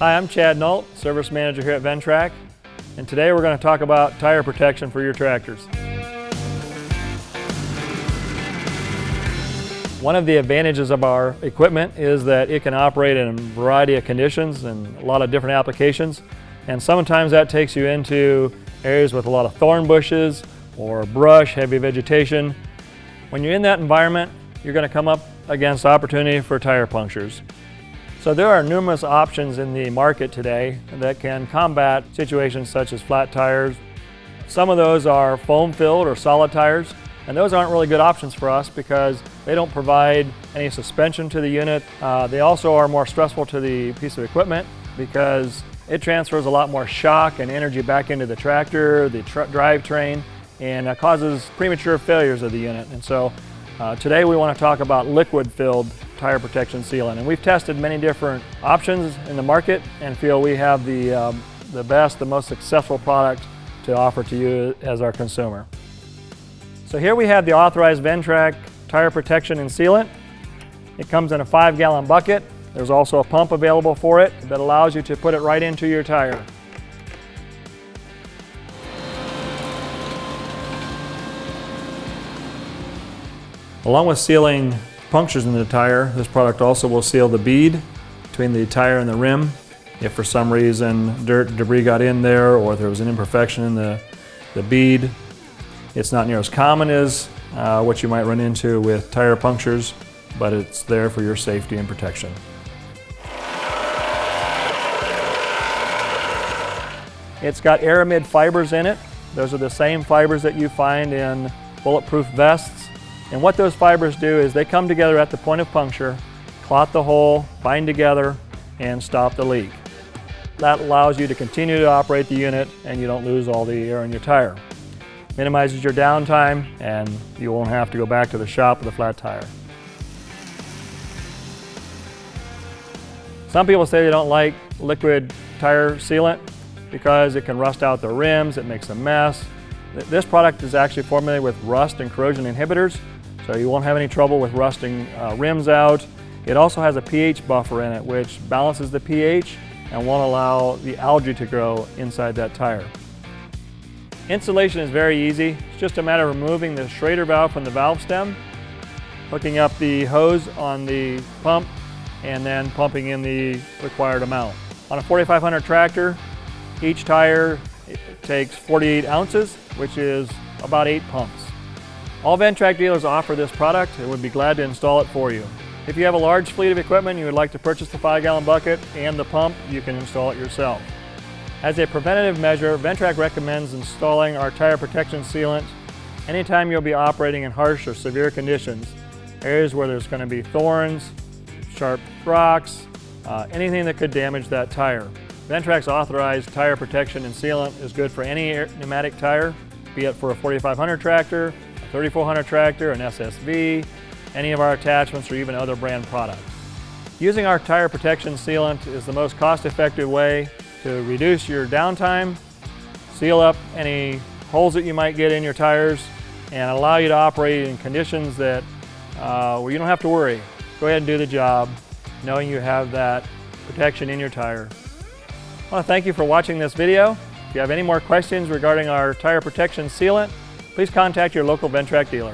Hi, I'm Chad Nault, Service Manager here at Ventrac, and today we're going to talk about tire protection for your tractors. One of the advantages of our equipment is that it can operate in a variety of conditions and a lot of different applications, and sometimes that takes you into areas with a lot of thorn bushes or brush, heavy vegetation. When you're in that environment, you're going to come up against opportunity for tire punctures. So there are numerous options in the market today that can combat situations such as flat tires. Some of those are foam-filled or solid tires, and those aren't really good options for us because they don't provide any suspension to the unit. They also are more stressful to the piece of equipment because it transfers a lot more shock and energy back into the tractor, the drivetrain, and causes premature failures of the unit. And so today we want to talk about liquid-filled tire protection sealant. And we've tested many different options in the market and feel we have the best, the most successful product to offer to you as our consumer. So here we have the authorized Ventrac tire protection and sealant. It comes in a 5-gallon bucket. There's also a pump available for it that allows you to put it right into your tire. Along with sealing punctures in the tire, this product also will seal the bead between the tire and the rim. If for some reason dirt, debris got in there, or there was an imperfection in the bead, it's not near as common as what you might run into with tire punctures, but it's there for your safety and protection. It's got aramid fibers in it. Those are the same fibers that you find in bulletproof vests. And what those fibers do is they come together at the point of puncture, clot the hole, bind together, and stop the leak. That allows you to continue to operate the unit and you don't lose all the air in your tire. Minimizes your downtime and you won't have to go back to the shop with a flat tire. Some people say they don't like liquid tire sealant because it can rust out the rims, it makes a mess. This product is actually formulated with rust and corrosion inhibitors, so you won't have any trouble with rusting rims out. It also has a pH buffer in it, which balances the pH and won't allow the algae to grow inside that tire. Installation is very easy. It's just a matter of removing the Schrader valve from the valve stem, hooking up the hose on the pump, and then pumping in the required amount. On a 4500 tractor, each tire takes 48 ounces, which is about 8 pumps. All Ventrac dealers offer this product and would be glad to install it for you. If you have a large fleet of equipment and you would like to purchase the 5-gallon bucket and the pump, you can install it yourself. As a preventative measure, Ventrac recommends installing our tire protection sealant anytime you'll be operating in harsh or severe conditions, areas where there's going to be thorns, sharp rocks, anything that could damage that tire. Ventrac's authorized tire protection and sealant is good for any pneumatic tire, be it for a 4500 tractor, a 3400 tractor, an SSV, any of our attachments, or even other brand products. Using our tire protection sealant is the most cost-effective way to reduce your downtime, seal up any holes that you might get in your tires, and allow you to operate in conditions that where you don't have to worry. Go ahead and do the job, knowing you have that protection in your tire. I want to thank you for watching this video. If you have any more questions regarding our tire protection sealant, please contact your local Ventrac dealer.